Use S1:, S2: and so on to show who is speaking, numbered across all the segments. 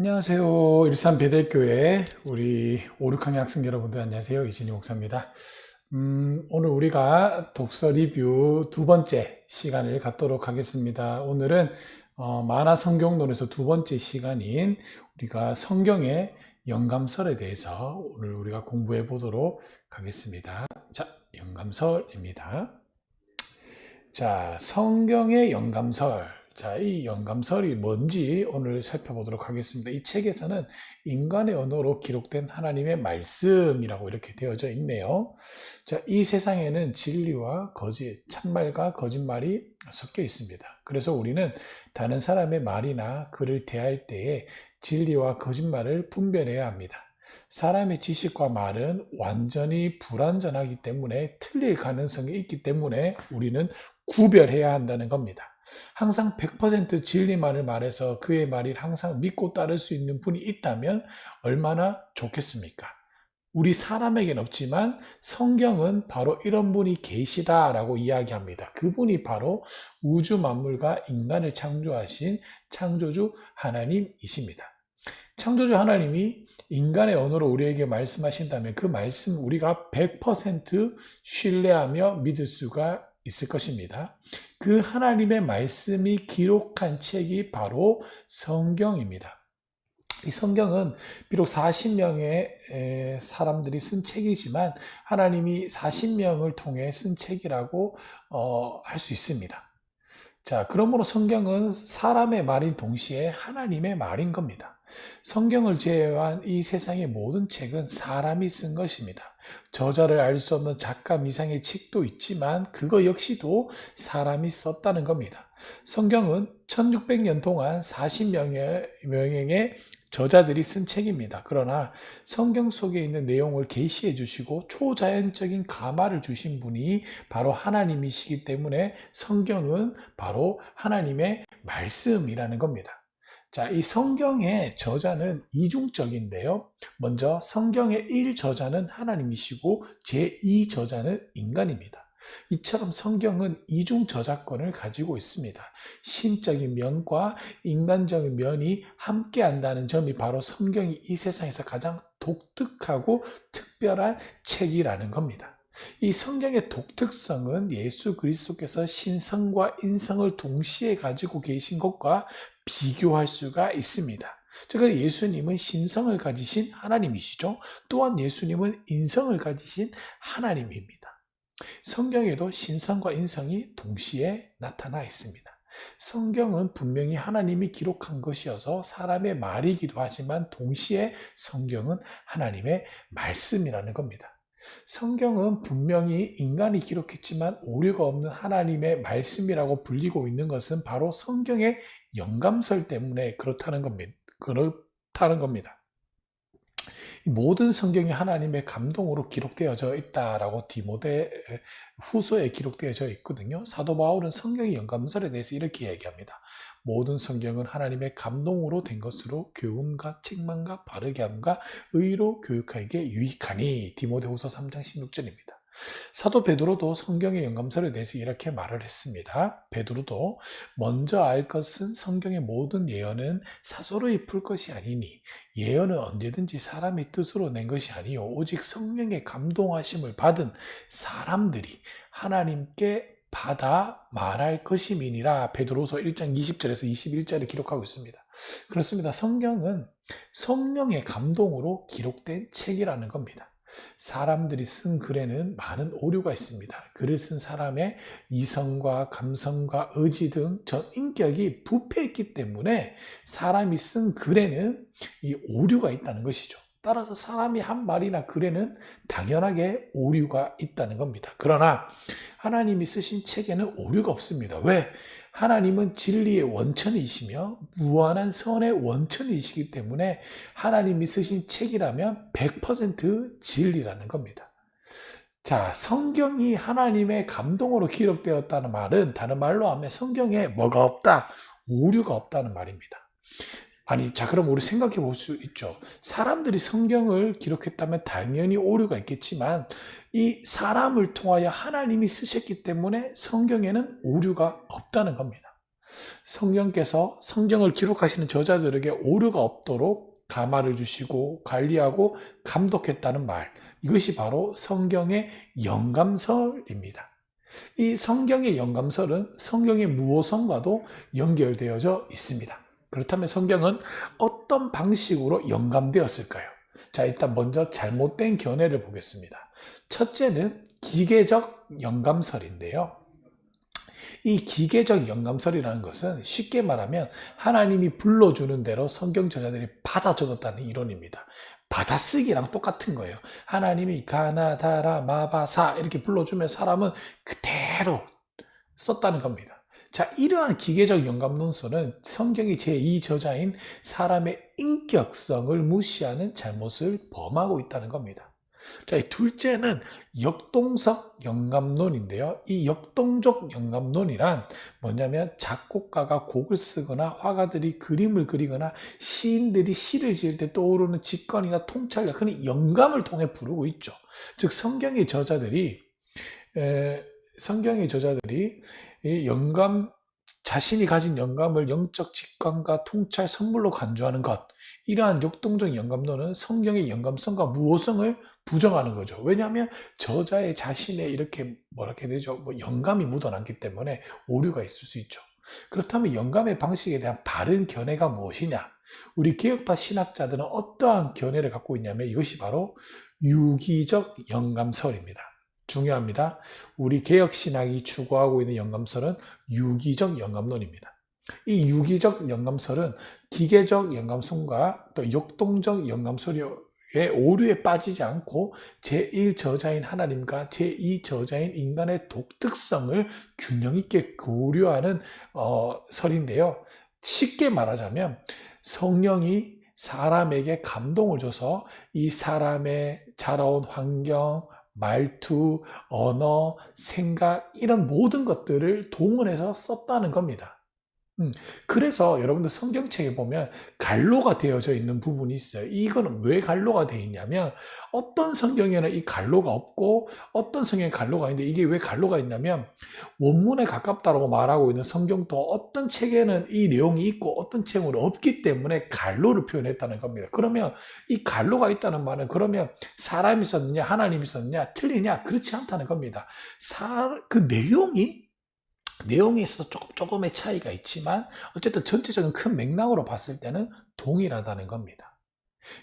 S1: 안녕하세요. 일산 베델교회 우리 5, 6학년 학생 여러분들 안녕하세요. 이진희 목사입니다. 오늘 우리가 독서 리뷰 두 번째 시간을 갖도록 하겠습니다. 오늘은 만화 성경론에서 두 번째 시간인 우리가 성경의 영감설에 대해서 오늘 우리가 공부해 보도록 하겠습니다. 자, 영감설입니다. 자, 성경의 영감설. 자, 이 영감설이 뭔지 오늘 살펴보도록 하겠습니다. 이 책에서는 인간의 언어로 기록된 하나님의 말씀이라고 이렇게 되어져 있네요. 자, 이 세상에는 진리와 거짓, 참말과 거짓말이 섞여 있습니다. 그래서 우리는 다른 사람의 말이나 글을 대할 때에 진리와 거짓말을 분별해야 합니다. 사람의 지식과 말은 완전히 불완전하기 때문에 틀릴 가능성이 있기 때문에 우리는 구별해야 한다는 겁니다. 항상 100% 진리만을 말해서 그의 말을 항상 믿고 따를 수 있는 분이 있다면 얼마나 좋겠습니까? 우리 사람에겐 없지만 성경은 바로 이런 분이 계시다라고 이야기합니다. 그분이 바로 우주 만물과 인간을 창조하신 창조주 하나님이십니다. 창조주 하나님이 인간의 언어로 우리에게 말씀하신다면 그 말씀 우리가 100% 신뢰하며 믿을 수가 있을 것입니다. 그 하나님의 말씀이 기록한 책이 바로 성경입니다. 이 성경은 비록 40명의 사람들이 쓴 책이지만 하나님이 40명을 통해 쓴 책이라고 할 수 있습니다. 자, 그러므로 성경은 사람의 말인 동시에 하나님의 말인 겁니다. 성경을 제외한 이 세상의 모든 책은 사람이 쓴 것입니다. 저자를 알 수 없는 작가 미상의 책도 있지만 그거 역시도 사람이 썼다는 겁니다. 성경은 1600년 동안 40명의 저자들이 쓴 책입니다. 그러나 성경 속에 있는 내용을 계시해 주시고 초자연적인 가마를 주신 분이 바로 하나님이시기 때문에 성경은 바로 하나님의 말씀이라는 겁니다. 자, 이 성경의 저자는 이중적인데요. 먼저 성경의 1저자는 하나님이시고 제2저자는 인간입니다. 이처럼 성경은 이중 저작권을 가지고 있습니다. 신적인 면과 인간적인 면이 함께 한다는 점이 바로 성경이 이 세상에서 가장 독특하고 특별한 책이라는 겁니다. 이 성경의 독특성은 예수 그리스도께서 신성과 인성을 동시에 가지고 계신 것과 비교할 수가 있습니다. 즉 예수님은 신성을 가지신 하나님이시죠. 또한 예수님은 인성을 가지신 하나님입니다. 성경에도 신성과 인성이 동시에 나타나 있습니다. 성경은 분명히 하나님이 기록한 것이어서 사람의 말이기도 하지만 동시에 성경은 하나님의 말씀이라는 겁니다. 성경은 분명히 인간이 기록했지만 오류가 없는 하나님의 말씀이라고 불리고 있는 것은 바로 성경의 영감설 때문에 그렇다는 겁니다. 모든 성경이 하나님의 감동으로 기록되어져 있다라고 디모데 후서에 기록되어져 있거든요. 사도 바울은 성경의 영감설에 대해서 이렇게 얘기합니다. 모든 성경은 하나님의 감동으로 된 것으로 교훈과 책망과 바르게 함과 의로 교육하기에 유익하니. 디모데후서 3장 16절입니다. 사도 베드로도 성경의 영감설에 대해서 이렇게 말을 했습니다. 베드로도 먼저 알 것은 성경의 모든 예언은 사소로이 풀 것이 아니니 예언은 언제든지 사람의 뜻으로 낸 것이 아니요 오직 성령의 감동하심을 받은 사람들이 하나님께 받아 말할 것임이니라. 베드로서 1장 20절에서 21절에 기록하고 있습니다. 그렇습니다. 성경은 성령의 감동으로 기록된 책이라는 겁니다. 사람들이 쓴 글에는 많은 오류가 있습니다. 글을 쓴 사람의 이성과 감성과 의지 등 전인격이 부패했기 때문에 사람이 쓴 글에는 이 오류가 있다는 것이죠. 따라서 사람이 한 말이나 글에는 당연하게 오류가 있다는 겁니다. 그러나 하나님이 쓰신 책에는 오류가 없습니다. 왜? 하나님은 진리의 원천이시며 무한한 선의 원천이시기 때문에 하나님이 쓰신 책이라면 100% 진리라는 겁니다. 자, 성경이 하나님의 감동으로 기록되었다는 말은 다른 말로 하면 성경에 뭐가 없다, 오류가 없다는 말입니다. 아니, 자, 그럼 우리 생각해 볼 수 있죠. 사람들이 성경을 기록했다면 당연히 오류가 있겠지만 이 사람을 통하여 하나님이 쓰셨기 때문에 성경에는 오류가 없다는 겁니다. 성령께서 성경을 기록하시는 저자들에게 오류가 없도록 감화를 주시고 관리하고 감독했다는 말. 이것이 바로 성경의 영감설입니다. 이 성경의 영감설은 성경의 무호성과도 연결되어져 있습니다. 그렇다면 성경은 어떤 방식으로 영감되었을까요? 자, 일단 먼저 잘못된 견해를 보겠습니다. 첫째는 기계적 영감설인데요. 이 기계적 영감설이라는 것은 쉽게 말하면 하나님이 불러주는 대로 성경 저자들이 받아 적었다는 이론입니다. 받아쓰기랑 똑같은 거예요. 하나님이 가나다라 마바사 이렇게 불러주면 사람은 그대로 썼다는 겁니다. 자, 이러한 기계적 영감론서는 성경의 제2저자인 사람의 인격성을 무시하는 잘못을 범하고 있다는 겁니다. 자, 둘째는 역동적 영감론인데요. 이 역동적 영감론이란 뭐냐면 작곡가가 곡을 쓰거나 화가들이 그림을 그리거나 시인들이 시를 지을 때 떠오르는 직관이나 통찰력, 흔히 영감을 통해 부르고 있죠. 즉 성경의 저자들이 이 영감, 자신이 가진 영감을 영적 직관과 통찰, 선물로 간주하는 것, 이러한 역동적 영감론은 성경의 영감성과 무호성을 부정하는 거죠. 왜냐하면 저자의 자신의 이렇게 뭐랄까 되죠, 영감이 묻어났기 때문에 오류가 있을 수 있죠. 그렇다면 영감의 방식에 대한 바른 견해가 무엇이냐? 우리 개혁파 신학자들은 어떠한 견해를 갖고 있냐면 이것이 바로 유기적 영감설입니다. 중요합니다. 우리 개혁신학이 추구하고 있는 영감설은 유기적 영감론입니다. 이 유기적 영감설은 기계적 영감론과 또 역동적 영감설의 오류에 빠지지 않고 제1저자인 하나님과 제2저자인 인간의 독특성을 균형 있게 고려하는 설인데요. 쉽게 말하자면 성령이 사람에게 감동을 줘서 이 사람의 자라온 환경, 말투, 언어, 생각 이런 모든 것들을 동원해서 썼다는 겁니다. 그래서 여러분들 성경책에 보면 갈로가 되어져 있는 부분이 있어요. 이거는 왜 갈로가 되어 있냐면 어떤 성경에는 이 갈로가 없고 어떤 성경에 갈로가 있는데 이게 왜 갈로가 있냐면 원문에 가깝다고 말하고 있는 성경도 어떤 책에는 이 내용이 있고 어떤 책은 없기 때문에 갈로를 표현했다는 겁니다. 그러면 이 갈로가 있다는 말은 그러면 사람이 썼느냐 하나님이 썼느냐 틀리냐 그렇지 않다는 겁니다. 그 내용에 있어서 조금의 차이가 있지만 어쨌든 전체적인 큰 맥락으로 봤을 때는 동일하다는 겁니다.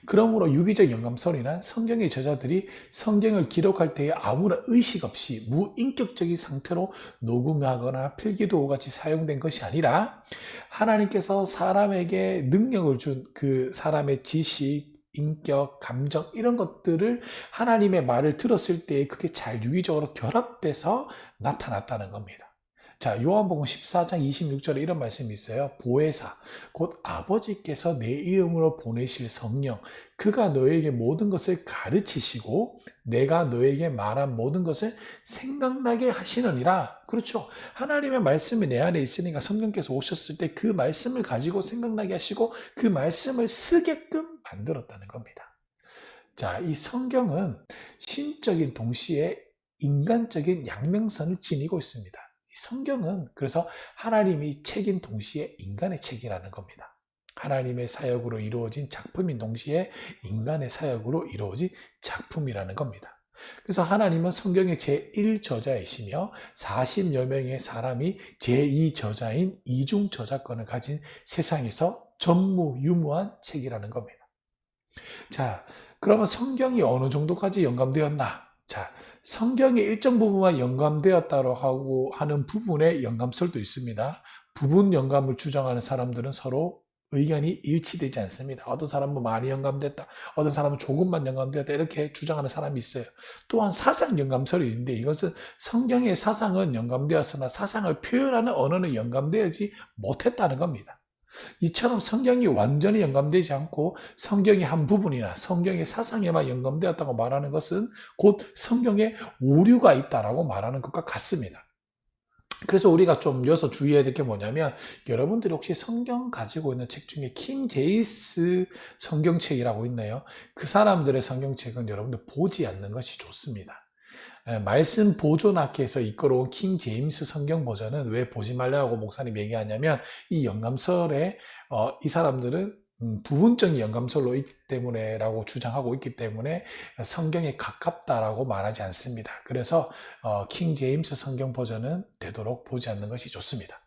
S1: 그러므로 유기적 영감설이란 성경의 저자들이 성경을 기록할 때에 아무런 의식 없이 무인격적인 상태로 녹음하거나 필기도구 같이 사용된 것이 아니라 하나님께서 사람에게 능력을 준 그 사람의 지식, 인격, 감정 이런 것들을 하나님의 말을 들었을 때 그게 잘 유기적으로 결합돼서 나타났다는 겁니다. 자, 요한복음 14장 26절에 이런 말씀이 있어요. 보혜사, 곧 아버지께서 내 이름으로 보내실 성령, 그가 너에게 모든 것을 가르치시고 내가 너에게 말한 모든 것을 생각나게 하시느니라. 그렇죠. 하나님의 말씀이 내 안에 있으니까 성령께서 오셨을 때 그 말씀을 가지고 생각나게 하시고 그 말씀을 쓰게끔 만들었다는 겁니다. 자, 이 성경은 신적인 동시에 인간적인 양면성을 지니고 있습니다. 성경은 그래서 하나님의 책인 동시에 인간의 책이라는 겁니다. 하나님의 사역으로 이루어진 작품인 동시에 인간의 사역으로 이루어진 작품이라는 겁니다. 그래서 하나님은 성경의 제1저자이시며 40여 명의 사람이 제2저자인 이중저작권을 가진 세상에서 전무유무한 책이라는 겁니다. 자, 그러면 성경이 어느 정도까지 영감되었나? 자, 성경의 일정 부분만 영감되었다고 하고 하는 부분의 영감설도 있습니다. 부분 영감을 주장하는 사람들은 서로 의견이 일치되지 않습니다. 어떤 사람은 많이 영감됐다, 어떤 사람은 조금만 영감되었다 이렇게 주장하는 사람이 있어요. 또한 사상 영감설이 있는데 이것은 성경의 사상은 영감되었으나 사상을 표현하는 언어는 영감되지 못했다는 겁니다. 이처럼 성경이 완전히 영감되지 않고 성경의 한 부분이나 성경의 사상에만 영감되었다고 말하는 것은 곧 성경에 오류가 있다라고 말하는 것과 같습니다. 그래서 우리가 좀 여기서 주의해야 될 게 뭐냐면 여러분들이 혹시 성경 가지고 있는 책 중에 킹 제임스 성경책이라고 있나요? 그 사람들의 성경책은 여러분들 보지 않는 것이 좋습니다. 말씀 보존학회에서 이끌어온 킹 제임스 성경 버전은 왜 보지 말라고 목사님 얘기하냐면 이 영감설에 이 사람들은 부분적인 영감설로 있기 때문에 라고 주장하고 있기 때문에 성경에 가깝다라고 말하지 않습니다. 그래서 킹 제임스 성경 버전은 되도록 보지 않는 것이 좋습니다.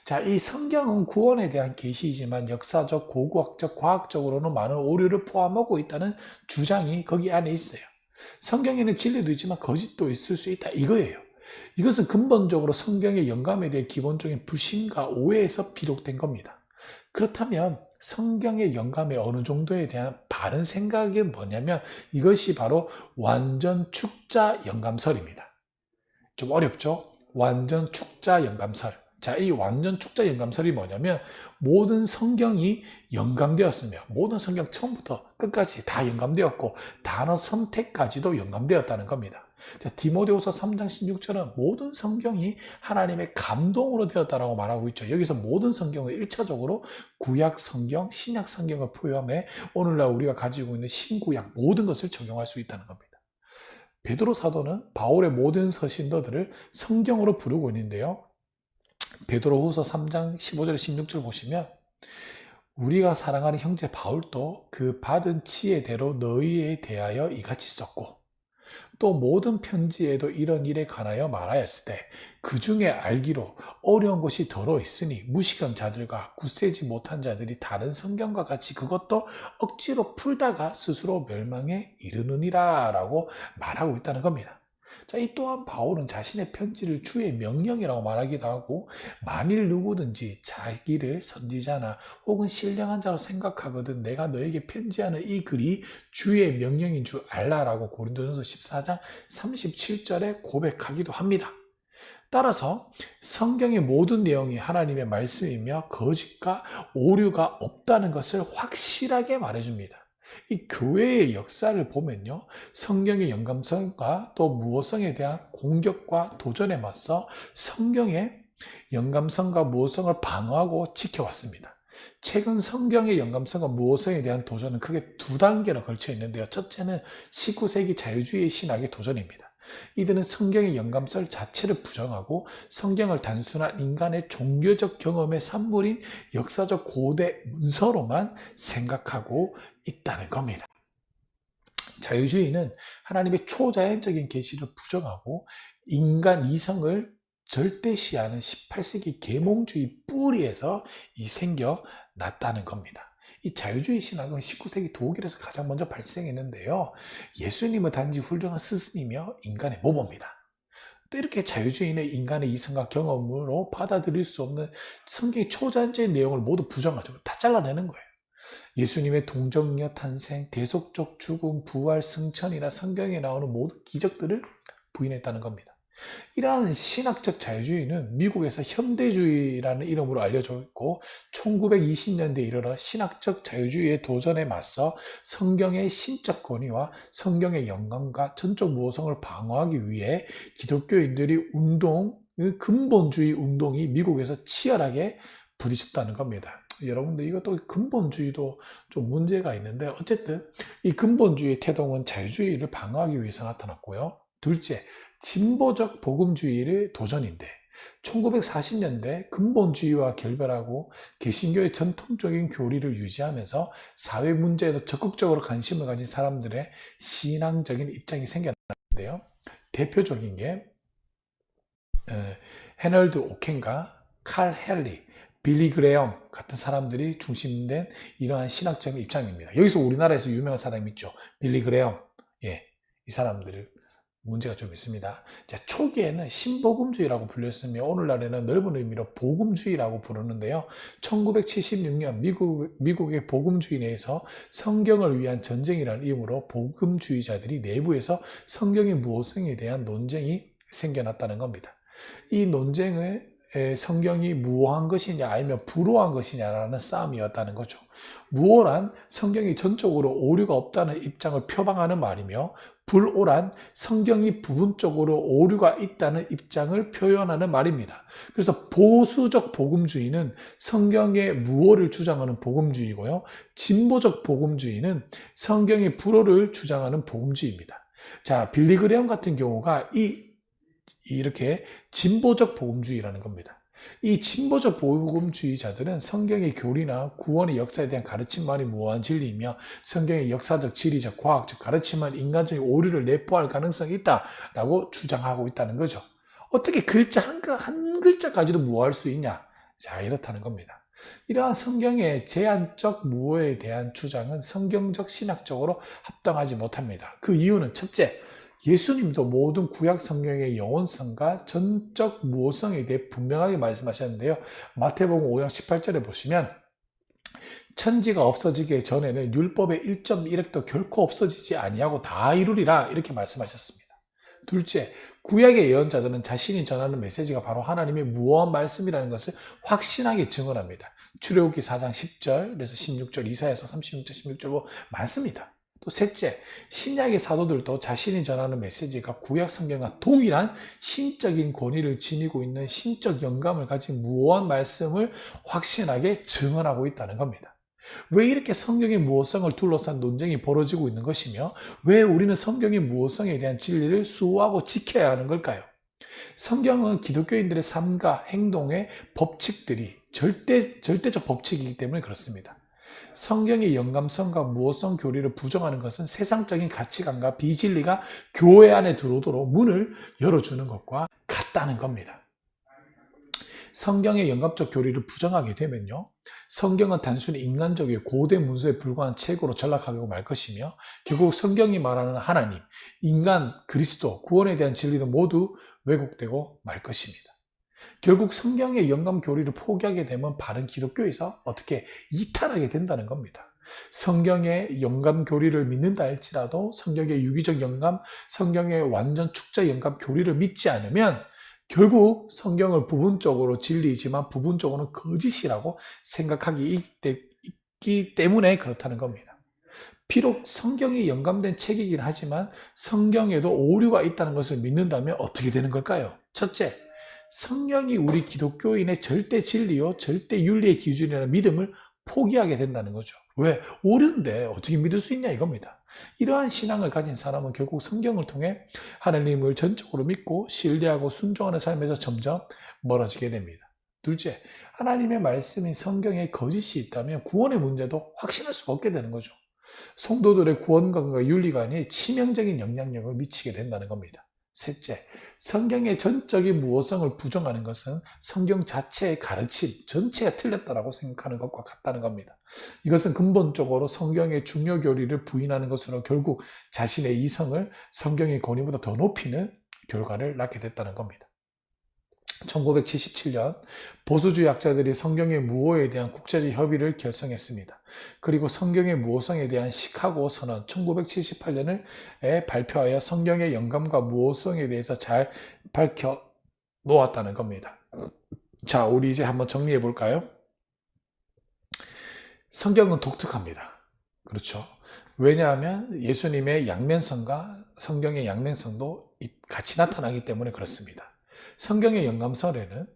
S1: 자, 이 성경은 구원에 대한 계시이지만 역사적, 고고학적, 과학적으로는 많은 오류를 포함하고 있다는 주장이 거기 안에 있어요. 성경에는 진리도 있지만 거짓도 있을 수 있다 이거예요. 이것은 근본적으로 성경의 영감에 대해 기본적인 불신과 오해에서 비롯된 겁니다. 그렇다면 성경의 영감의 어느 정도에 대한 바른 생각이 뭐냐면 이것이 바로 완전 축자 영감설입니다. 좀 어렵죠? 완전 축자 영감설. 자, 이 완전 축자 영감설이 뭐냐면 모든 성경이 영감되었으며 모든 성경 처음부터 끝까지 다 영감되었고 단어 선택까지도 영감되었다는 겁니다. 자, 디모데후서 3장 16절은 모든 성경이 하나님의 감동으로 되었다라고 말하고 있죠. 여기서 모든 성경을 1차적으로 구약 성경, 신약 성경을 포함해 오늘날 우리가 가지고 있는 신구약 모든 것을 적용할 수 있다는 겁니다. 베드로 사도는 바울의 모든 서신서들을 성경으로 부르고 있는데요. 베드로후서 3장 15절 16절 보시면 우리가 사랑하는 형제 바울도 그 받은 지혜대로 너희에 대하여 이같이 썼고 또 모든 편지에도 이런 일에 관하여 말하였을 때 그 중에 알기로 어려운 것이 더러 있으니 무식한 자들과 굳세지 못한 자들이 다른 성경과 같이 그것도 억지로 풀다가 스스로 멸망에 이르느니라 라고 말하고 있다는 겁니다. 자, 이 또한 바울은 자신의 편지를 주의 명령이라고 말하기도 하고 만일 누구든지 자기를 선지자나 혹은 신령한 자로 생각하거든 내가 너에게 편지하는 이 글이 주의 명령인 줄 알라라고 고린도전서 14장 37절에 고백하기도 합니다. 따라서 성경의 모든 내용이 하나님의 말씀이며 거짓과 오류가 없다는 것을 확실하게 말해줍니다. 이 교회의 역사를 보면요, 성경의 영감성과 또 무호성에 대한 공격과 도전에 맞서 성경의 영감성과 무호성을 방어하고 지켜왔습니다. 최근 성경의 영감성과 무호성에 대한 도전은 크게 두 단계로 걸쳐 있는데요. 첫째는 19세기 자유주의 신학의 도전입니다. 이들은 성경의 영감설 자체를 부정하고 성경을 단순한 인간의 종교적 경험의 산물인 역사적 고대 문서로만 생각하고 있다는 겁니다. 자유주의는 하나님의 초자연적인 계시를 부정하고 인간 이성을 절대시하는 18세기 계몽주의 뿌리에서 생겨났다는 겁니다. 이 자유주의 신학은 19세기 독일에서 가장 먼저 발생했는데요. 예수님은 단지 훌륭한 스승이며 인간의 모범이다. 또 이렇게 자유주의는 인간의 이성과 경험으로 받아들일 수 없는 성경의 초자연적인 내용을 모두 부정하죠. 다 잘라내는 거예요. 예수님의 동정녀 탄생, 대속적 죽음, 부활, 승천이나 성경에 나오는 모든 기적들을 부인했다는 겁니다. 이러한 신학적 자유주의는 미국에서 현대주의라는 이름으로 알려져 있고 1920년대에 이르러 신학적 자유주의의 도전에 맞서 성경의 신적 권위와 성경의 영감과 전적 무호성을 방어하기 위해 기독교인들이 근본주의 운동이 미국에서 치열하게 부딪혔다는 겁니다. 여러분들 이것도 근본주의도 좀 문제가 있는데 어쨌든 이 근본주의 태동은 자유주의를 방어하기 위해서 나타났고요. 둘째, 진보적 복음주의의 도전인데 1940년대 근본주의와 결별하고 개신교의 전통적인 교리를 유지하면서 사회 문제에도 적극적으로 관심을 가진 사람들의 신앙적인 입장이 생겨났는데요. 대표적인 게 해널드 오켄과 칼 헨리, 빌리 그레엄 같은 사람들이 중심된 이러한 신학적인 입장입니다. 여기서 우리나라에서 유명한 사람이 있죠. 빌리 그레엄. 이 사람들을 문제가 좀 있습니다. 자, 초기에는 신복음주의라고 불렸으며 오늘날에는 넓은 의미로 복음주의라고 부르는데요. 1976년 미국의 복음주의 내에서 성경을 위한 전쟁이라는 이름으로 복음주의자들이 내부에서 성경의 무호성에 대한 논쟁이 생겨났다는 겁니다. 이 논쟁을 성경이 무호한 것이냐 아니면 불호한 것이냐라는 싸움이었다는 거죠. 무호란 성경이 전적으로 오류가 없다는 입장을 표방하는 말이며 불오란 성경이 부분적으로 오류가 있다는 입장을 표현하는 말입니다. 그래서 보수적 복음주의는 성경의 무오를 주장하는 복음주의고요. 진보적 복음주의는 성경의 불오를 주장하는 복음주의입니다. 자, 빌리 그레엄 같은 경우가 이렇게 진보적 복음주의라는 겁니다. 이 진보적 복음주의자들은 성경의 교리나 구원의 역사에 대한 가르침만이 무한 진리이며 성경의 역사적, 지리적, 과학적 가르침은 인간적인 오류를 내포할 가능성이 있다라고 주장하고 있다는 거죠. 어떻게 글자 한 글자까지도 무효할 수 있냐? 자, 이렇다는 겁니다. 이러한 성경의 제한적 무효에 대한 주장은 성경적 신학적으로 합당하지 못합니다. 그 이유는 첫째, 예수님도 모든 구약 성경의 영원성과 전적 무효성에 대해 분명하게 말씀하셨는데요. 마태복음 5장 18절에 보시면 천지가 없어지기 전에는 율법의 1.1획도 결코 없어지지 아니하고 다 이루리라 이렇게 말씀하셨습니다. 둘째, 구약의 예언자들은 자신이 전하는 메시지가 바로 하나님의 무한한 말씀이라는 것을 확신하게 증언합니다. 출애굽기 4장 10절, 그래서 16절, 이사야서 36절, 16절 많습니다. 또 셋째, 신약의 사도들도 자신이 전하는 메시지가 구약 성경과 동일한 신적인 권위를 지니고 있는 신적 영감을 가진 무한한 말씀을 확신하게 증언하고 있다는 겁니다. 왜 이렇게 성경의 무효성을 둘러싼 논쟁이 벌어지고 있는 것이며 왜 우리는 성경의 무효성에 대한 진리를 수호하고 지켜야 하는 걸까요? 성경은 기독교인들의 삶과 행동의 법칙들이 절대적 법칙이기 때문에 그렇습니다. 성경의 영감성과 무효성 교리를 부정하는 것은 세상적인 가치관과 비진리가 교회 안에 들어오도록 문을 열어주는 것과 같다는 겁니다. 성경의 영감적 교리를 부정하게 되면요, 성경은 단순히 인간적인 고대 문서에 불과한 책으로 전락하고 말 것이며 결국 성경이 말하는 하나님, 인간, 그리스도, 구원에 대한 진리는 모두 왜곡되고 말 것입니다. 결국 성경의 영감 교리를 포기하게 되면 바른 기독교에서 어떻게 이탈하게 된다는 겁니다. 성경의 영감 교리를 믿는다 할지라도 성경의 유기적 영감, 성경의 완전 축자 영감 교리를 믿지 않으면 결국 성경을 부분적으로 진리이지만 부분적으로는 거짓이라고 생각하기 있기 때문에 그렇다는 겁니다. 비록 성경이 영감된 책이긴 하지만 성경에도 오류가 있다는 것을 믿는다면 어떻게 되는 걸까요? 첫째, 성경이 우리 기독교인의 절대 진리요, 절대 윤리의 기준이라는 믿음을 포기하게 된다는 거죠. 왜? 오류인데 어떻게 믿을 수 있냐 이겁니다. 이러한 신앙을 가진 사람은 결국 성경을 통해 하나님을 전적으로 믿고 신뢰하고 순종하는 삶에서 점점 멀어지게 됩니다. 둘째, 하나님의 말씀인 성경에 거짓이 있다면 구원의 문제도 확신할 수가 없게 되는 거죠. 성도들의 구원관과 윤리관이 치명적인 영향력을 미치게 된다는 겁니다. 셋째, 성경의 전적인 무효성을 부정하는 것은 성경 자체의 가르침 전체가 틀렸다고 생각하는 것과 같다는 겁니다. 이것은 근본적으로 성경의 중요 교리를 부인하는 것으로 결국 자신의 이성을 성경의 권위보다 더 높이는 결과를 낳게 됐다는 겁니다. 1977년 보수주의 학자들이 성경의 무효에 대한 국제적 협의를 결성했습니다. 그리고 성경의 무효성에 대한 시카고 선언 1978년을 발표하여 성경의 영감과 무효성에 대해서 잘 밝혀 놓았다는 겁니다. 자, 우리 이제 한번 정리해 볼까요? 성경은 독특합니다. 그렇죠? 왜냐하면 예수님의 양면성과 성경의 양면성도 같이 나타나기 때문에 그렇습니다. 성경의 영감설에는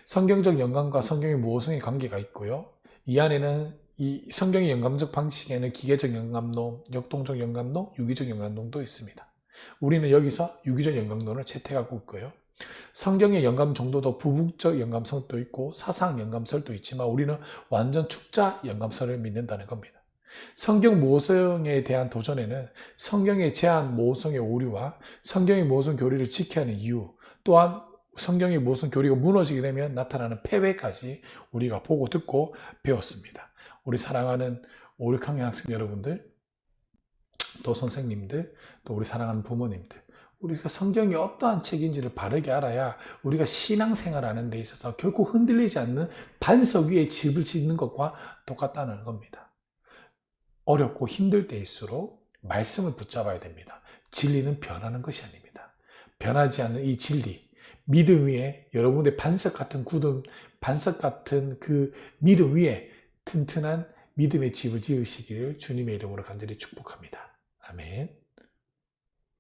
S1: 성경적 영감과 성경의 무효성의 관계가 있고요. 이 안에는 이 성경의 영감적 방식에는 기계적 영감론, 역동적 영감론, 유기적 영감론도 있습니다. 우리는 여기서 유기적 영감론을 채택하고 있고요. 성경의 영감 정도도 부분적 영감성도 있고 사상 영감설도 있지만 우리는 완전 축자 영감설을 믿는다는 겁니다. 성경 모성에 대한 도전에는 성경의 제한 모성의 오류와 성경의 모성 교리를 지켜야 하는 이유, 또한 성경의 모성 교리가 무너지게 되면 나타나는 폐회까지 우리가 보고 듣고 배웠습니다. 우리 사랑하는 오륙학년 학생 여러분들, 또 선생님들, 또 우리 사랑하는 부모님들, 우리가 성경이 어떠한 책인지를 바르게 알아야 우리가 신앙생활하는 데 있어서 결코 흔들리지 않는 반석 위에 집을 짓는 것과 똑같다는 겁니다. 어렵고 힘들 때일수록 말씀을 붙잡아야 됩니다. 진리는 변하는 것이 아닙니다. 변하지 않는 이 진리, 믿음 위에 여러분의 반석 같은 굳음, 반석 같은 그 믿음 위에 튼튼한 믿음의 집을 지으시기를 주님의 이름으로 간절히 축복합니다. 아멘.